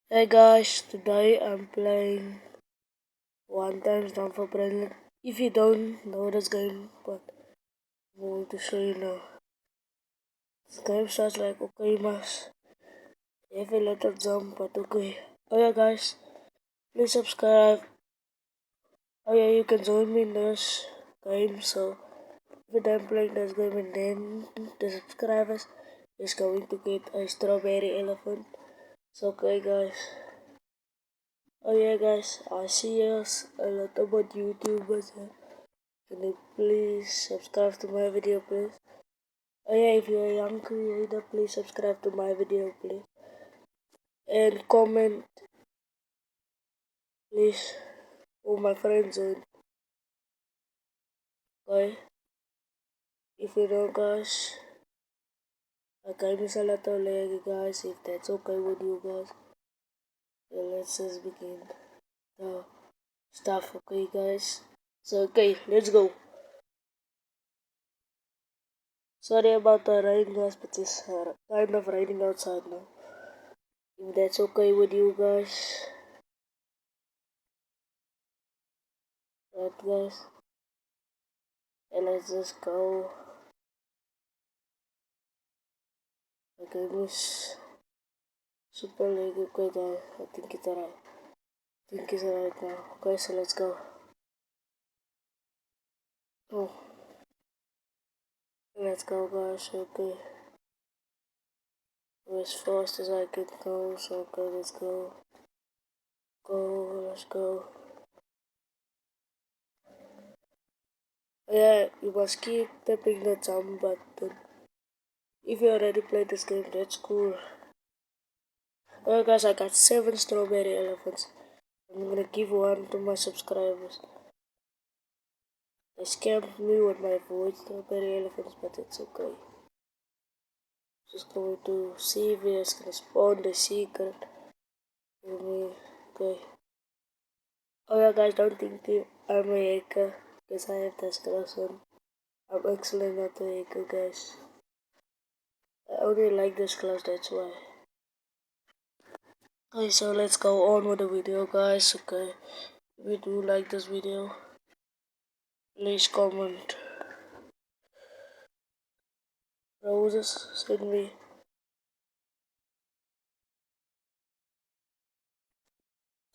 Hey guys, today I'm playing One Times Down for President. If you don't know this game, but I'm going to show you now. This game starts like okay, mas have a little jump, but okay. Oh yeah, guys, please subscribe. Oh yeah, you can join me in this game. So if you're done playing this game, and then the subscribers is going to get a strawberry elephant. So okay, guys. Oh yeah, guys, I see us a lot about YouTubers. Can you please subscribe to my video, please? Oh yeah, if you're a young creator, please subscribe to my video, please. And comment, please. All my friends on. Okay? If you don't, guys, okay, misalnya lagi, guys, if that's okay with you, guys. So let's just begin the stuff, okay, guys? So, okay, let's go. Sorry about the rain, guys, but it's kind of raining outside now. If that's okay with you, guys. Right, guys? And let's just go. Okay, miss. Super League, okay, I think it's alright. I think it's alright now. Okay, so let's go. Oh, let's go, guys. Okay, go as fast as I can go. So okay, let's go. Go, let's go. Yeah, you must keep tapping the jump button. If you already played this game, that's cool. Well, guys, I got 7 strawberry elephants. I'm gonna give one to my subscribers. They scammed me with my void strawberry elephants, but it's okay. Just going to see if it's gonna spawn the secret for me. Okay. Oh yeah, guys, don't think I'm a hacker because I have this class on. I'm actually not a hacker, guys. I only like this class, that's why. Okay, so let's go on with the video, guys. Okay, if you do like this video, please comment. Roses, send me.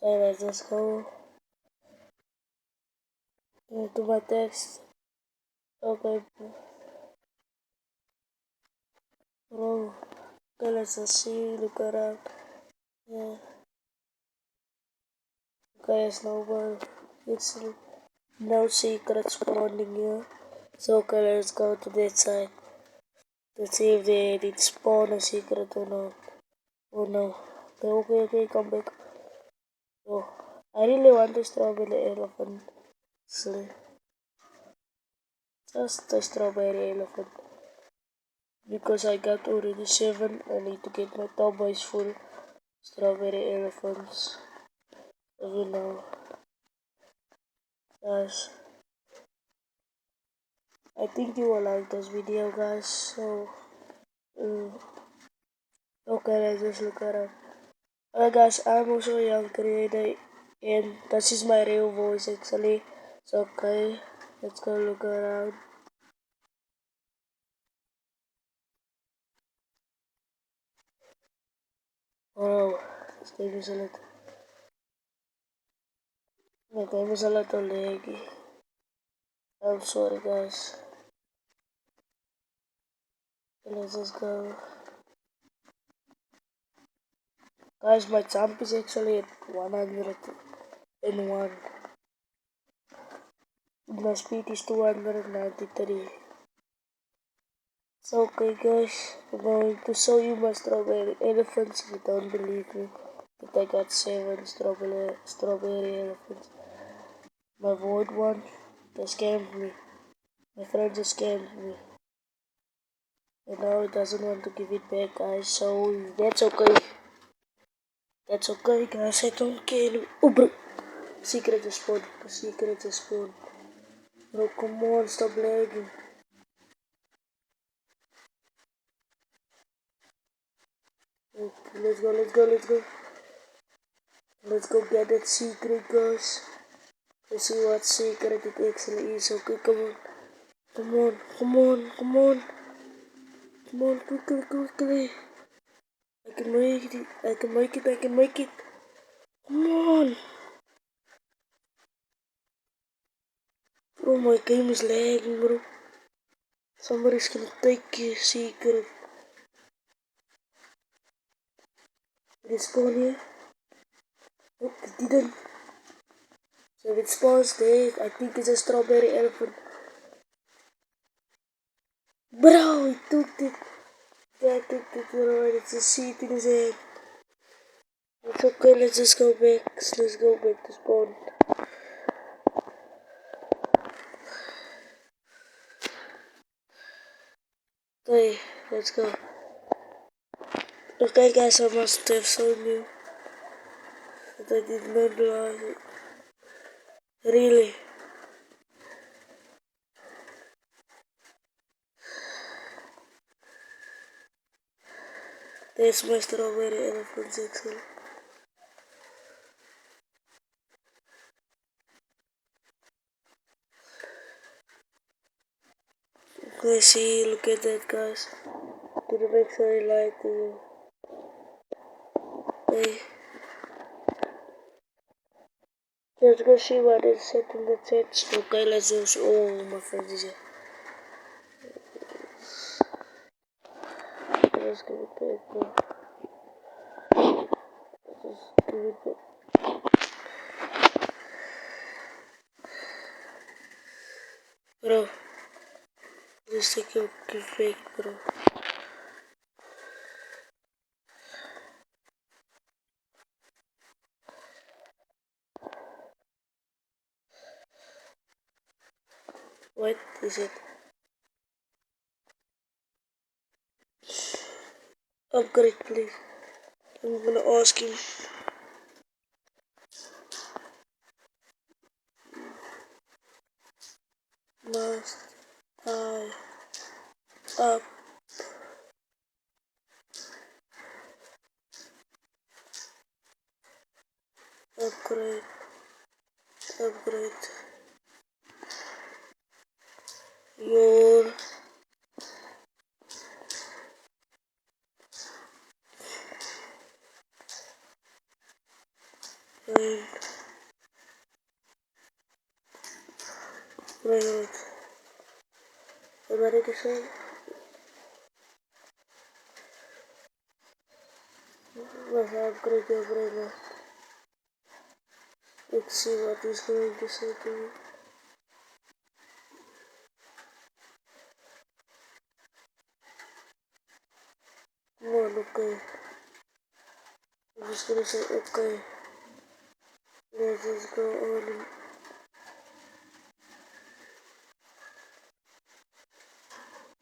Okay, let's just go into my text. Okay, bro. Okay, let's just see, look around. Yeah. Okay, it's nowhere. It's no secret spawning here. So okay, let's go to that side. Let's see if they did spawn a secret or not. Oh no. Okay, come back. Oh, I really want the strawberry elephant. Actually, just the strawberry elephant. Because I got already 7, I need to get my top boys full strawberry elephants. You know, guys. I think you will like this video, guys. So, uh, okay, let's just look around. Alright guys, I'm also a young creator and this is my real voice actually. So okay, let's go look around. Oh, this game is a little, my game is a little laggy. I'm sorry guys. Let's just go. Guys, my jump is actually at 101. My speed is 293. So okay guys, I'm going to show you my strawberry elephants if you don't believe me. But I got 7 strawberry elephants. My void one, they scammed me. My friend just scammed me. And now he doesn't want to give it back guys, so that's okay. That's okay guys, I don't care. Oh bro, secret is spawn. The secret is spawn. Bro, come on, stop lagging. Okay, let's go. Let's go get that secret, guys. Let's see what secret it actually is. Okay, come on. Come on, come on, come on. Come on, quickly, quickly. I can make it, I can make it, I can make it. Come on. Oh, my game is lagging, bro. Somebody's gonna take your secret. Did it spawn here? Nope, it didn't. So if it spawns there, I think it's a strawberry elephant. Bro, he took it. Yeah, I took it alright. It's a seed in his head. It's okay, let's just go back. Let's go back to spawn. Okay, let's go. Okay guys, I must have shown you that I did not realize it. Really. There's my strawberry elephant section. Okay, see, look at that guys. Did it make sure I lied to you? Okay. Let's go see what it said in the chat. Okay, let's just, oh my friend is here. Let's give it back, bro. Just give it back. Bro, just take your give back, bro. What is it? Upgrade, please. I'm gonna ask him. Must I up upgrade your brain priority? What did you say? Must I upgrade your brain? Let's see what he's going to say to me. Come on, okay. I'm just gonna say okay. Let's just go on and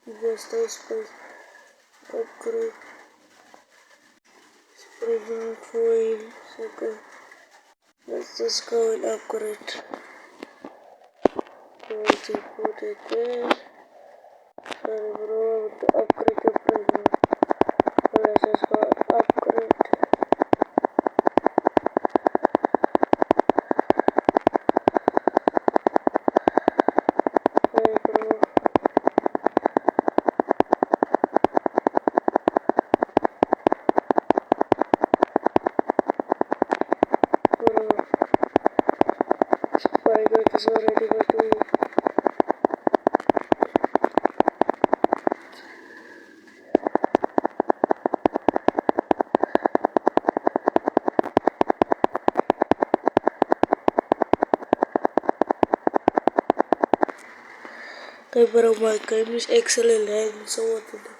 invest those space. Upgrade spreader frame. Okay. Let's just go and upgrade. Going to put it there. Sorry bro, I want to upgrade your printer. So let's just go and upgrade. Okay bro. Bro. My God is already for 2. Okay bro, my game is actually lagging, so what to do?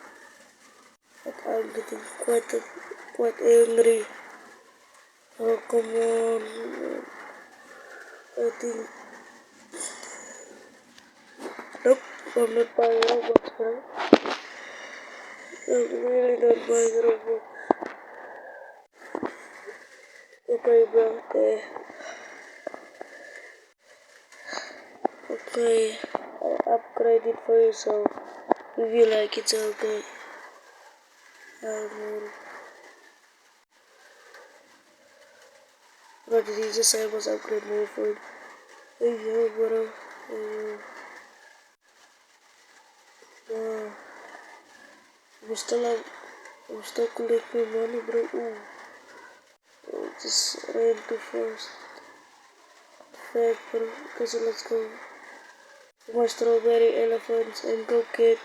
But I'm getting quite angry. Oh come on. I think nope, I'm not buying Robux bro. I'm really not buying Robux. Okay bro, okay. Okay, I upgraded for you, so if you like it's okay. I will. Bro, did he just say I must upgrade more food? Hey yo, bro. Hey yo. I'm still collecting money, bro. Ooh. Oh, just ran too fast. Fat, bro. Okay, so let's go to my strawberry elephants and go get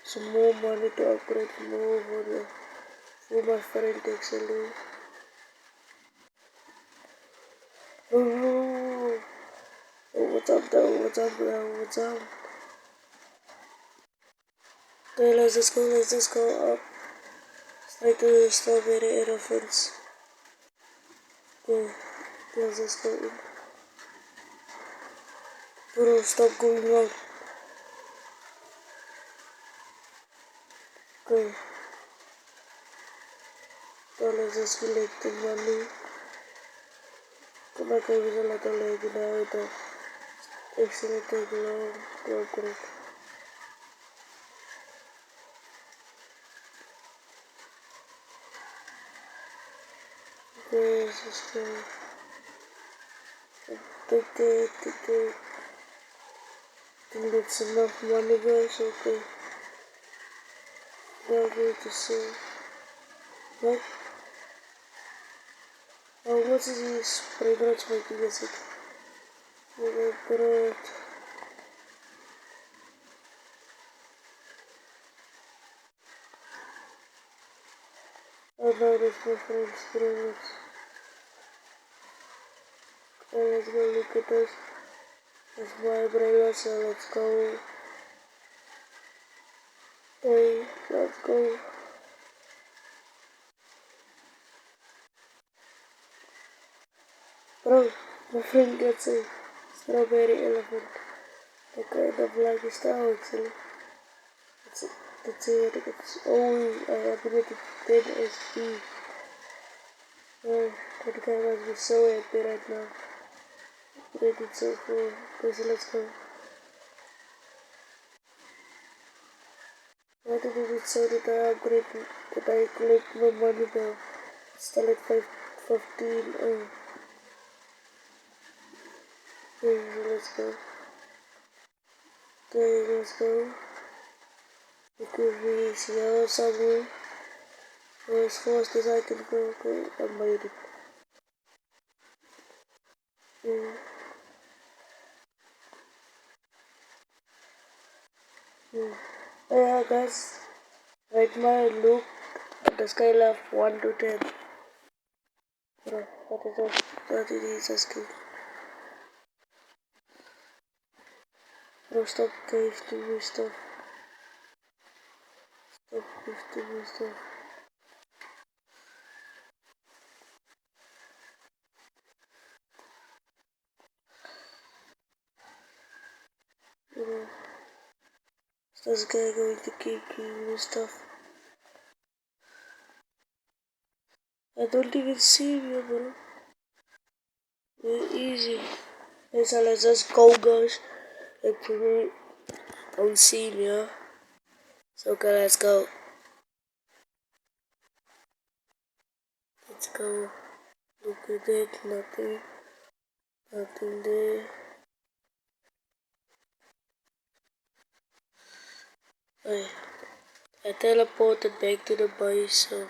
some more money to upgrade more for my friend actually. Oh, oh, what's up though? What's up though? What's up? Okay, let's just go up straight to the strawberry elephants. Okay, let's just go in. Bro, stop going out. Okay, so let's just collect the money. Come back over the little lady now with the excellent take long to upgrade. Okay, let's just go. Take it, take it. I think that's enough money, guys. Okay, now going to see. What? How much is this? Pretty much making a second. Oh my god. Oh no, that's my friends, pretty much. Okay, let's go look at this. That's my umbrella, so let's go. Hey, let's go. Bro, my friend gets a strawberry elephant. I kind of like his style actually. It's, that's it. It's oh, I upgraded 10 SP. Oh, that guy must be so happy right now. Upgraded so cool. Okay, so let's go. Why did it so that I upgrade that I collect more money now? Still at 515. Oh, okay, so let's go. Okay, let's go. It could be here somewhere. Or as fast as I can go. Okay, I made it. Mm, mm. Yeah, guys. Right now, look at the scale of 1 to 10. Bro, what is that? That it is asking. Bro, stop gifting me stuff. Stop gifting me stuff. Bro, is this guy going to keep giving me stuff? I don't even see you, bro. Very easy. Okay, so let's just go, guys. Like, for me, don't see me, yeah? So, okay, let's go. Let's go. Look at it, nothing. Nothing there. Hey, I teleported back to the base, so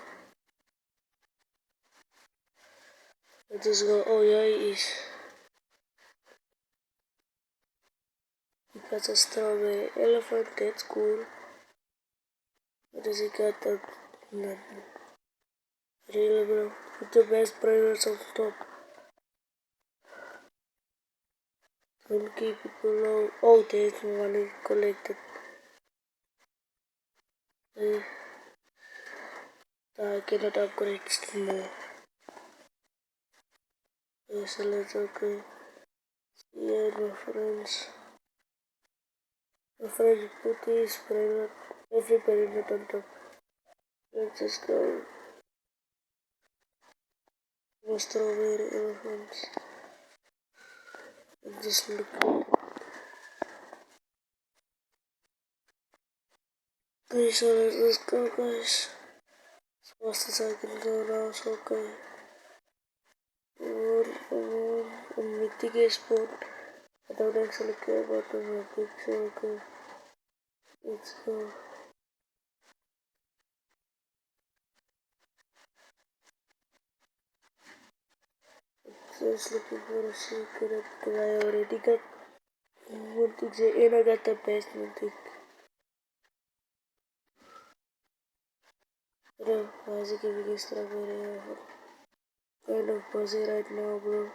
I just go. Oh, yeah, he is. He got a strawberry elephant, that's cool. What does he got? That nothing. Really, bro. Put the best prizes on top. Don't keep it below. Oh, there's money collected. Uh, I cannot upgrade more. So let's okay. Yeah, my friends. My friends put this pyramid, every pyramid on top. Let's just go. No strawberry elephants. And just look at it. Okay, so let's go, guys. As fast as I can go now, so okay. A mythic sport. I don't actually care about the mythic, so okay. Let's go. Just looking for a secret because I already got mythic and I got the best mythic. Bro, why is it giving me strawberry? Kind of buzzy right now, bro.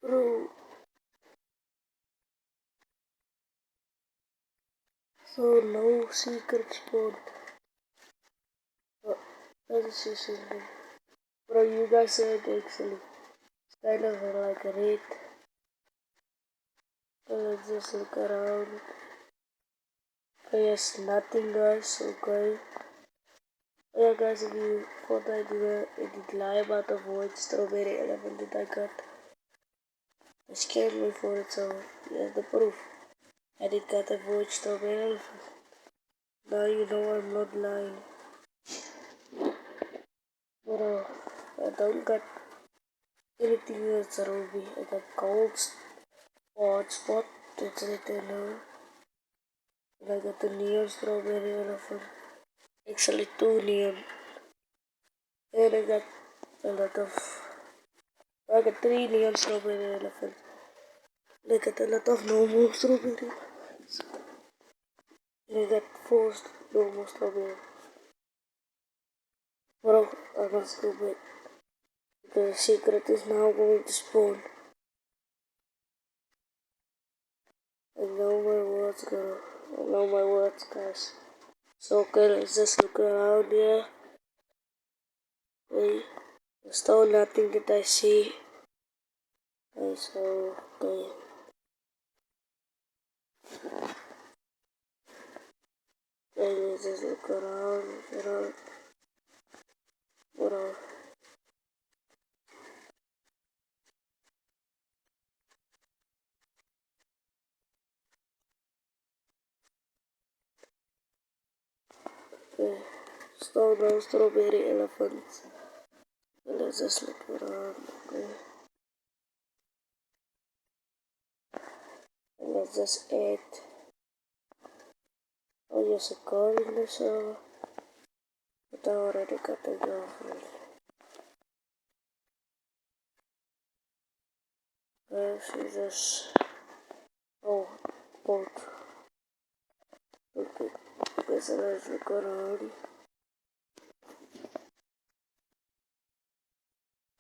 Bro, so no secret spot. Oh, let's see something. Bro, you guys said actually. It's kind of like a raid. Let's just look around. Okay, yes, nothing guys, okay. Oh yeah guys, if you thought I did lie about the void strawberry elephant that I got. I scared me for it, so here's the proof. I did get a void strawberry elephant. Now you know I'm not lying. Bro, I don't got anything else, Ruby. I got gold hotspot, that's it, I know. And I got the neon strawberry elephant. Actually, two neon. And I got a lot of. I got three neon strawberry elephants. And I got a lot of normal strawberry. And I got four normal strawberry. Bro, I must go back. The secret is now going to spawn. I know my words, girl. I know my words, guys. So, okay, let's just look around here. Okay, there's still nothing that I see. Okay, so, okay. Okay, let's just look around. What else? Okay, still no strawberry elephants. Okay, let's just look around. Okay, and let's just add. Oh, yes, a car in the server. But I already got a girlfriend. Okay, she just. Oh, boat. Okay, okay, so let's look around.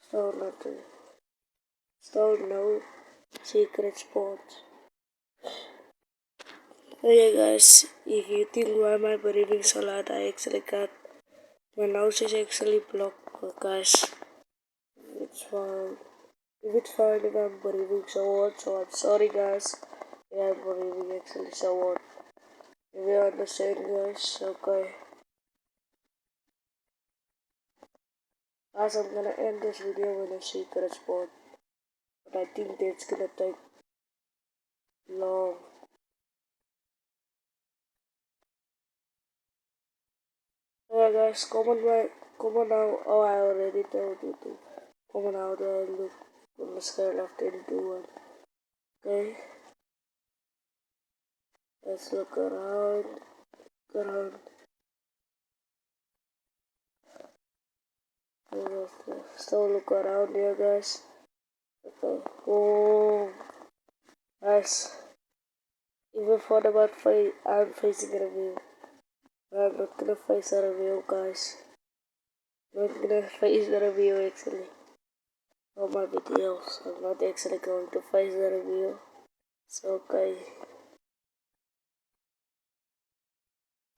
Still nothing. Still no secret spots. Okay guys, if you think why am I breathing so loud, I actually got my nose is actually blocked, guys. It's fine. If it's fine if I'm breathing so hard, so I'm sorry guys. Yeah, I'm breathing actually so hard. If you understand guys, okay. Guys, I'm gonna end this video with a secret spot. But I think that's gonna take long. Alright guys, comment now. Oh, I already told you to. Comment how do I look on the scale of 10 to 1. Okay, let's look around. Still look around here guys. Okay, oh, guys, even thought about I'm facing a review. I'm not gonna face a review guys. I'm not gonna face the review actually. On my videos. I'm not actually going to face the review. So okay.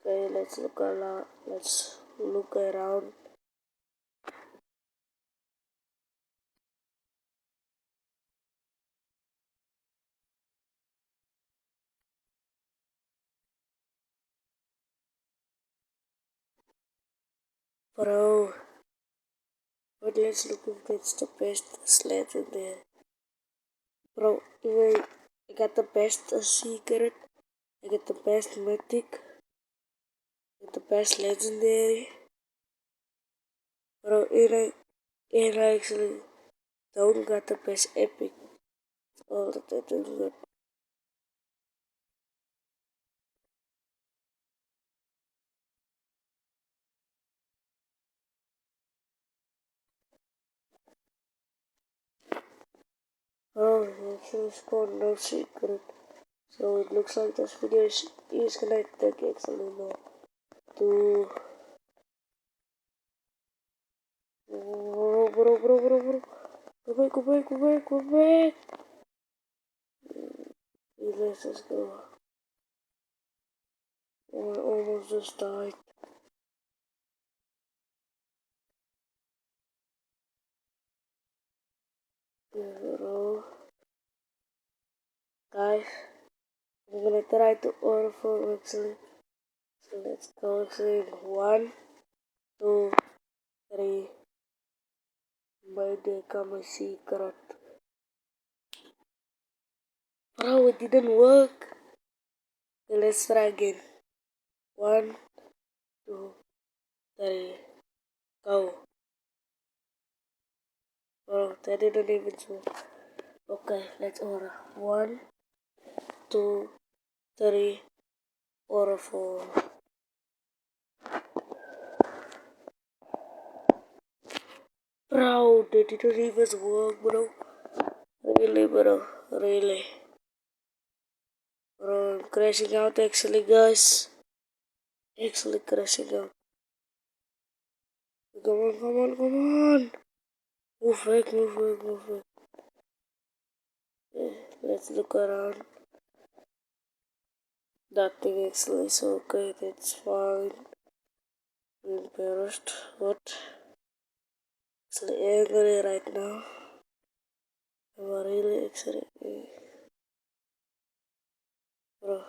Okay, let's look around. Bro, but let's look if that's the best sled in there. Bro, anyway, I got the best secret. I get the best mythic. I get the best legendary. Bro, and I actually don't got the best epic. All that I don't got. Oh, actually scored no secret. So it looks like this video is connected actually no to bro. Go back, go back, go back, go back. Let's just go. Oh, I almost just died. Bro. Guys, I'm gonna try to order for actually. So let's go actually. 1, 2, 3. By the come secret. Bro, it didn't work. Okay, let's try again. 1, 2, 3. Go. Bro, that didn't even work. Okay, let's order. 1, 2, 3. Order for. Bro, that didn't even work, bro. Really, bro. Really. Bro, I'm crashing out actually, guys. Actually crashing out. Come on. Move back, move back, move back. Okay, let's look around. Nothing actually is okay, that's fine. I'm embarrassed. What? Actually angry right now. I'm really actually bro.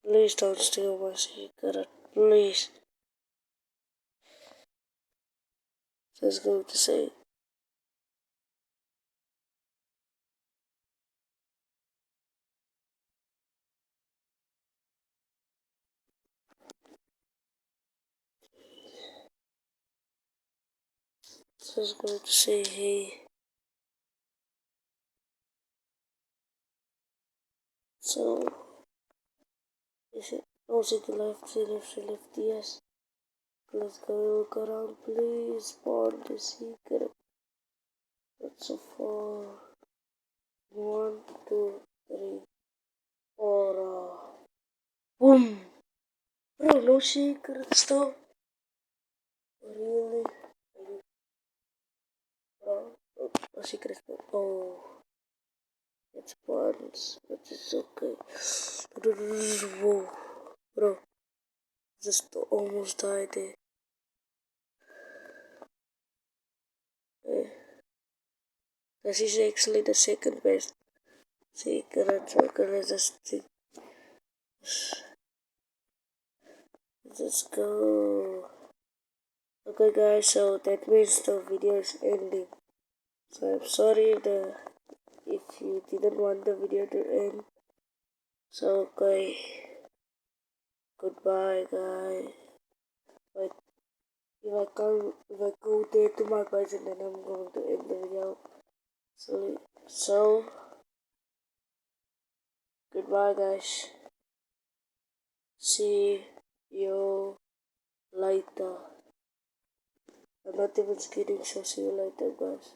Please don't steal my secret. Please. Just going to say. Just going to say hey. So is it to the left, yes. Let's go look around, please. Spawn the secret. That's so far. 1, 2, 3, 4. Boom! Bro, no secrets though. Really? Bro, no secrets. Oh, it's buttons, but it's okay. Whoa, bro, just almost died there. Eh, this is actually the second best secret. So let's just go. Okay, guys, so that means the video is ending. So I'm sorry if you didn't want the video to end. So okay, goodbye, guys. But if I go there to my button, then I'm going to end the video. So goodbye, guys. See you later. I'm not even kidding. So see you later, guys.